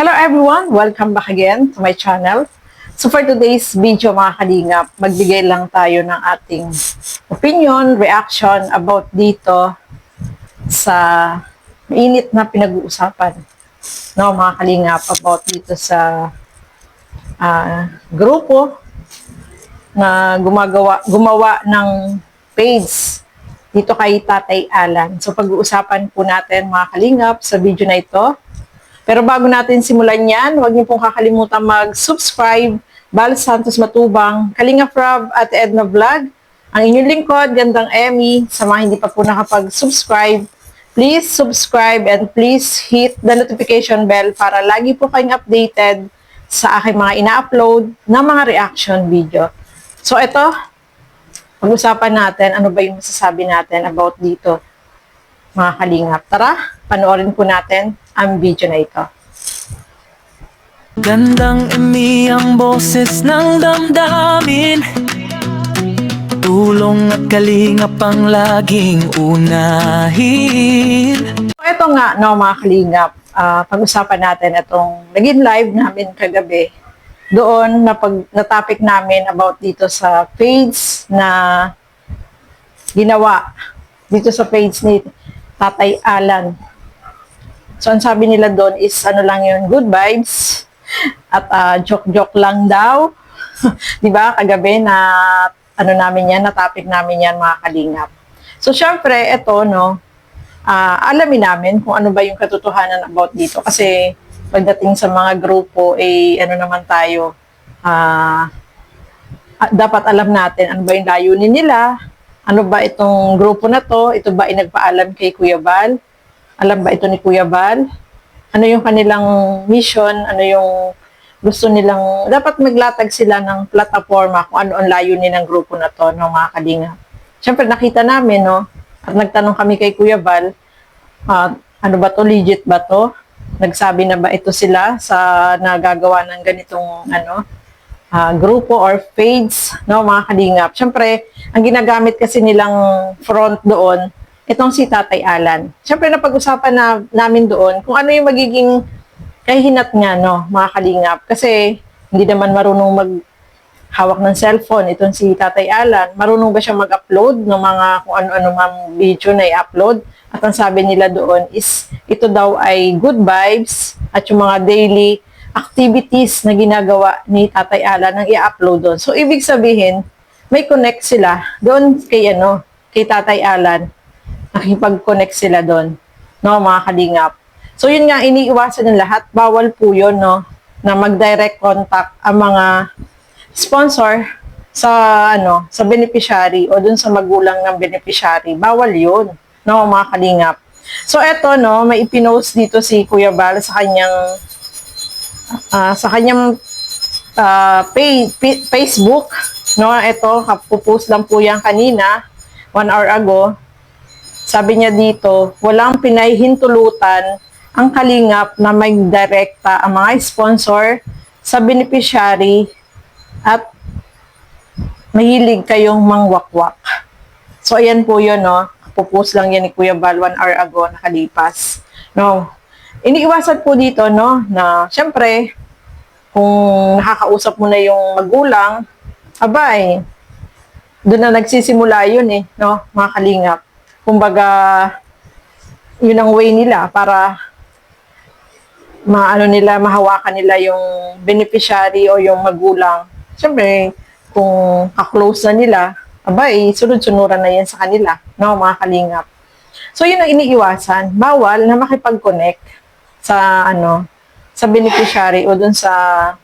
Hello everyone! Welcome back again to my channel. So for today's video mga kalingap, magbigay lang tayo ng ating opinion, reaction about dito sa mainit na pinag-uusapan. No, mga kalingap, about dito sa grupo na gumawa ng page dito kay Tatay Alan. So pag-uusapan po natin mga kalingap sa video na ito. Pero bago natin simulan yan, huwag niyo pong kakalimutan mag-subscribe. Bal Santos Matubang, Kalingap Rob at Edna Vlog. Ang inyong lingkod, Gandang Emmy. Sa mga hindi pa po nakapag-subscribe, please subscribe and please hit the notification bell para lagi po kayong updated sa aking mga ina-upload na mga reaction video. So ito, pag-usapan natin, ano ba yung masasabi natin about dito, mga kalingap. Tara, panoorin po natin ang video na ito. Gandang Emmy ang boses ng damdamin, tulong at kalingap ang laging unahin. So ito nga, no, mga kalingap, pag-usapan natin itong naging live namin kagabi. Doon na topic namin about dito sa page na ginawa dito sa page ni Tatay Alan. So, ang sabi nila doon is, ano lang yun, good vibes. At joke-joke lang daw. Diba? Kagabi na, ano namin yan, na topic namin yan, mga kalingap. So, syempre, ito, no, alamin namin kung ano ba yung katotohanan about dito. Kasi, pagdating sa mga grupo, ano naman tayo, dapat alam natin ano ba yung layunin nila, ano ba itong grupo na to, ito ba ay nagpaalam kay Kuya Bal? Alam ba ito ni Kuya Bal? Ano yung kanilang mission? Ano yung gusto nilang... Dapat maglatag sila ng plataforma kung ano ang layunin ng grupo na to, no, mga kalingap. Siyempre, nakita namin, no? At nagtanong kami kay Kuya Bal, ano ba to? Legit ba to? Nagsabi na ba ito sila sa nagagawa ng ganitong, grupo or page, no, mga kalingap. Siyempre, ang ginagamit kasi nilang front doon, itong si Tatay Alan. Siyempre, napag-usapan namin doon kung ano yung magiging kahinat nga, no, mga kalingap. Kasi, hindi naman marunong maghawak ng cellphone. Itong si Tatay Alan, marunong ba siya mag-upload ng mga kung ano-ano mang video na i-upload? At ang sabi nila doon is, ito daw ay good vibes at yung mga daily activities na ginagawa ni Tatay Alan ang i-upload doon. So, ibig sabihin, may connect sila doon kay, kay Tatay Alan. Nakipag-connect sila doon, no, mga kalingap. So, yun nga, iniiwasan ng lahat. Bawal po yun, no, na mag-direct contact ang mga sponsor sa, sa beneficiary o dun sa magulang ng beneficiary. Bawal yun, no, mga kalingap. So, eto, no, may ipinost dito si Kuya Bal sa kanyang Facebook, no, eto, pupost lang po yan kanina, 1 hour ago. Sabi niya dito, walang pinahihintulutan ang kalingap na may direkta ang mga sponsor sa beneficiary at mahilig kayong mangwakwak. So, ayan po yun, no? Pupost lang yan ni Kuya Bal 1 hour ago, nakalipas. No? Iniiwasan po dito, no, na syempre, kung nakakausap mo na yung magulang, abay, doon na nagsisimula yun no, mga kalingap. Kumbaga, yun ang way nila para mahawakan nila yung beneficiary o yung magulang. Siyempre, kung ka-close na nila, abay, sunod-sunuran na yan sa kanila, no, mga kalingap. So, yun ang iniiwasan. Bawal na makipag-connect sa, sa beneficiary o dun sa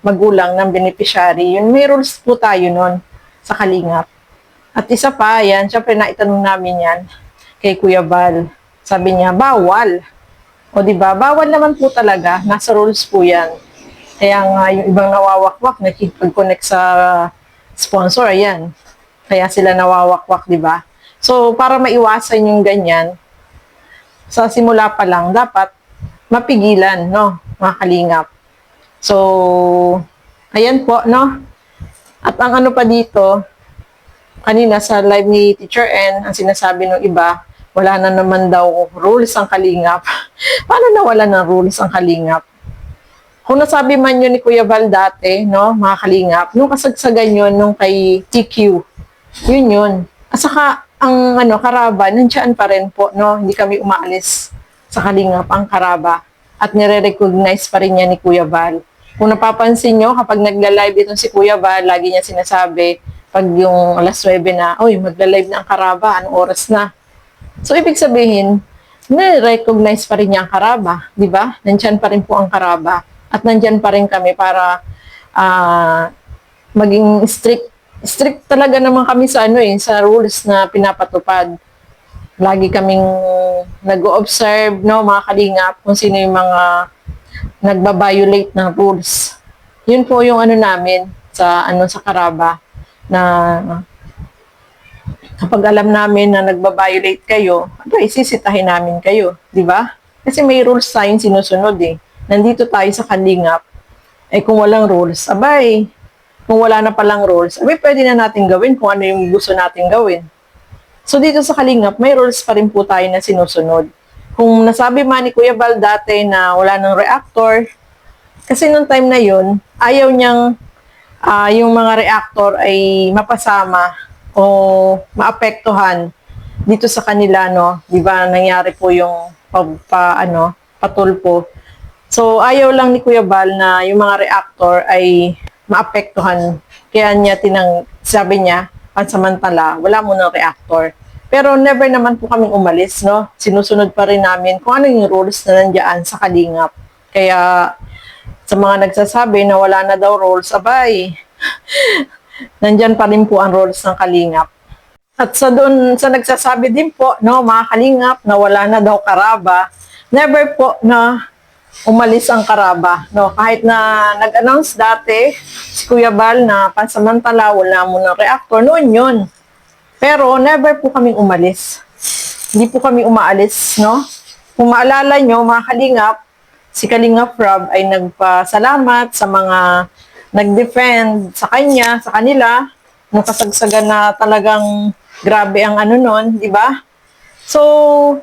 magulang ng beneficiary. Yun, may rules po tayo nun sa kalingap. At isa pa, yan, siyempre naitanong namin yan kay Kuya Bal. Sabi niya, bawal. O diba, bawal naman po talaga. Nasa rules po yan. Kaya nga, yung ibang nawawakwak, nakikipag-connect sa sponsor, ayan. Kaya sila nawawakwak, diba? So, para maiwasan yung ganyan, sa simula pa lang, dapat mapigilan, no, mga kalingap. So, ayan po, no? At ang ano pa dito, kanina sa live ni Teacher N, ang sinasabi ng iba, wala na naman daw rules ang kalingap. Paano nawala ng rules ang kalingap? Kung nasabi man yun ni Kuya Val dati, no, mga kalingap, nung kasagsagan yun, nung kay TQ, yun. At saka, ang karaba, nandiyan pa rin po, no, hindi kami umaalis sa kalingap, ang karaba. At nire-recognize pa rin niya ni Kuya Val. Kung napapansin nyo, kapag nagla-live itong si Kuya Val, lagi niya sinasabi, pag yung alas 9 na, oy, magla-live na ang karaba, anong oras na? So, ibig sabihin, nire-recognize pa rin niya ang karaba, di ba? Nandiyan pa rin po ang karaba. At nandyan pa rin kami para maging strict. Strict talaga naman kami sa sa rules na pinapatupad. Lagi kaming nag-o-observe, no, mga kalingap, kung sino yung mga nagba-violate ng rules. Yun po yung namin sa sa Karaba na kapag alam namin na nagba-violate kayo, isisitahin namin kayo, di ba? Kasi may rules tayong sinusunod eh. Nandito tayo sa kalingap, kung walang rules, kung wala na palang rules, pwede na natin gawin kung ano yung gusto natin gawin. So, dito sa kalingap, may rules pa rin po tayo na sinusunod. Kung nasabi man ni Kuya Val dati na wala ng reactor, kasi nung time na yun, ayaw niyang yung mga reactor ay mapasama o maapektuhan dito sa kanila, no? Di ba, nangyari po yung patulpo. So, ayaw lang ni Kuya Val na yung mga reactor ay maapektuhan. Kaya sabi niya, pansamantala, wala mo ng reactor. Pero never naman po kaming umalis, no? Sinusunod pa rin namin kung ano yung rules na nandiyan sa kalingap. Kaya, sa mga nagsasabi na wala na daw rules, nandyan pa rin po ang rules ng kalingap. At sa nagsasabi din po, no, mga kalingap, na wala na daw karaba, never po na umalis ang karaba. No, kahit na nag-announce dati si Kuya Val na pansamantala wala mo ng reactor, noon yun. Pero never po kaming umalis. Hindi po kami umaalis, no? Kung maalala nyo, mga kalingap, si Kalingap Rob ay nagpasalamat sa mga nag-defend sa kanila, nung kasagsagan na talagang grabe ang nun, di ba? So,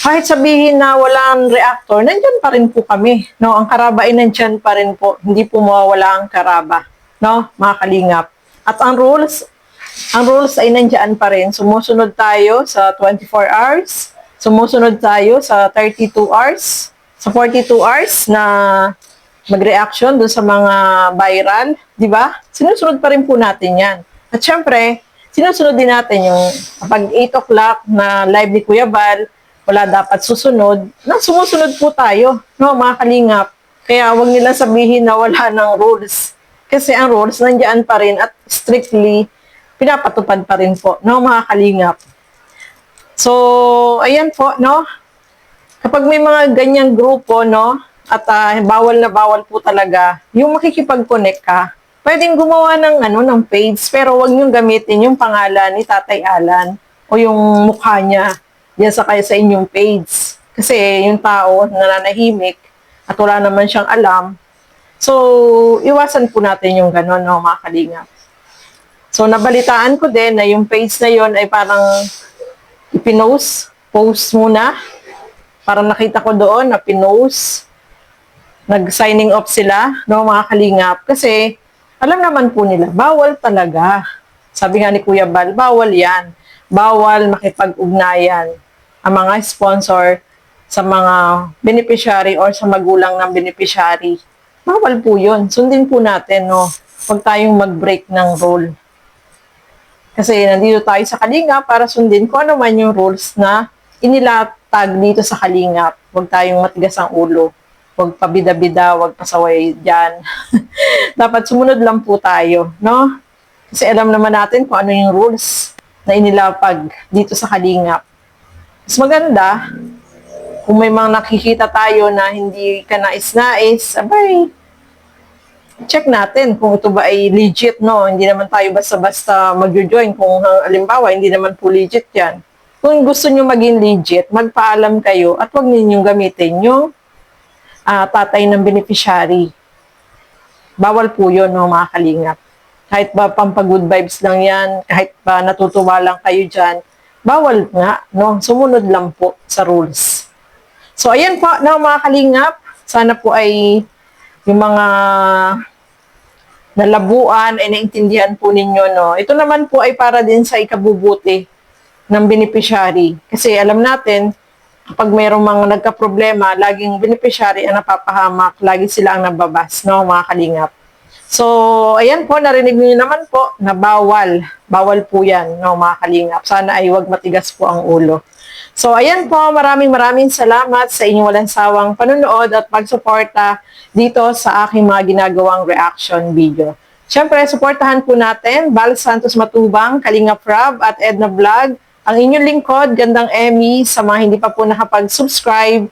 kahit sabihin na walang reactor, nandyan pa rin po kami. No? Ang karaba ay nandyan pa rin po. Hindi po mawawala ang karaba. No? Mga kalingap. At ang rules ay nandyan pa rin. Sumusunod tayo sa 24 hours. Sumusunod tayo sa 32 hours. Sa 42 hours na mag-reaction doon sa mga viral. Di ba? Sinusunod pa rin po natin yan. At syempre, sinusunod din natin yung kapag 8 o'clock na live ni Kuya Val, wala dapat susunod, sumusunod po tayo, no, mga kalingap. Kaya wag nila sabihin na wala ng rules. Kasi ang rules nandiyan pa rin at strictly pinapatupad pa rin po, no, mga kalingap. So, ayan po, no. Kapag may mga ganyang grupo, no, at bawal na bawal po talaga, yung makikipag-connect ka, pwedeng gumawa ng page, pero wag niyong gamitin yung pangalan ni Tatay Alan o yung mukha niya diyan sa inyong page. Kasi yung tao nananahimik at wala naman siyang alam. So, iwasan po natin yung gano'n, no, mga kalingap. So, nabalitaan ko din na yung page na yon ay parang post muna. Parang nakita ko doon na pinost. Nag-signing off sila, no, mga kalingap. Kasi, alam naman po nila, bawal talaga. Sabi nga ni Kuya Val, bawal yan. Bawal makipag-ugnayan ang mga sponsor sa mga beneficiary or sa magulang ng beneficiary. Bawal po yun. Sundin po natin, no? Huwag tayong mag-break ng rule. Kasi nandito tayo sa Kalingap para sundin kung ano man yung rules na inilatag dito sa Kalingap. Huwag tayong matigas ang ulo. Huwag pabida-bida, huwag pasaway dyan. Dapat sumunod lang po tayo, no? Kasi alam naman natin kung ano yung rules na inilapag dito sa Kalingap. Mas maganda, kung may mga nakikita tayo na hindi ka nais-nais, check natin kung ito ba ay legit, no? Hindi naman tayo basta-basta mag-join kung halimbawa, hindi naman po legit yan. Kung gusto nyo maging legit, magpaalam kayo at huwag ninyong gamitin yung tatay ng beneficiary. Bawal po yun, no, mga kalingap. Kahit ba pampagood vibes lang yan, kahit ba natutuwa lang kayo dyan, bawal nga, no? Sumunod lang po sa rules. So, ayan po, no, mga kalingap. Sana po ay yung mga nalabuan ay naintindihan po ninyo, no? Ito naman po ay para din sa ikabubuti ng beneficiary. Kasi alam natin, kapag mayroong mga nagka-problema, laging beneficiary ang napapahamak, lagi sila ang nababas, no, mga kalingap. So, ayan po, narinig niyo naman po na bawal. Bawal po yan, no, mga kalingap. Sana ay wag matigas po ang ulo. So, ayan po, maraming salamat sa inyong walang sawang panunood at pagsuporta dito sa aking mga ginagawang reaction video. Siyempre, suportahan po natin Val Santos Matubang, Kalingap Rob at Edna Vlog. Ang inyong lingkod, Gandang Emmy, sa mga hindi pa po nakapag-subscribe,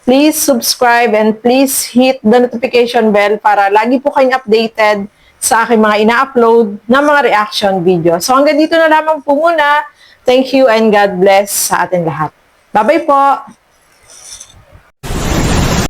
please subscribe and please hit the notification bell para lagi po kayong updated sa aking mga ina-upload na mga reaction video. So hanggang dito na lamang po muna. Thank you and God bless sa atin lahat. Bye-bye po!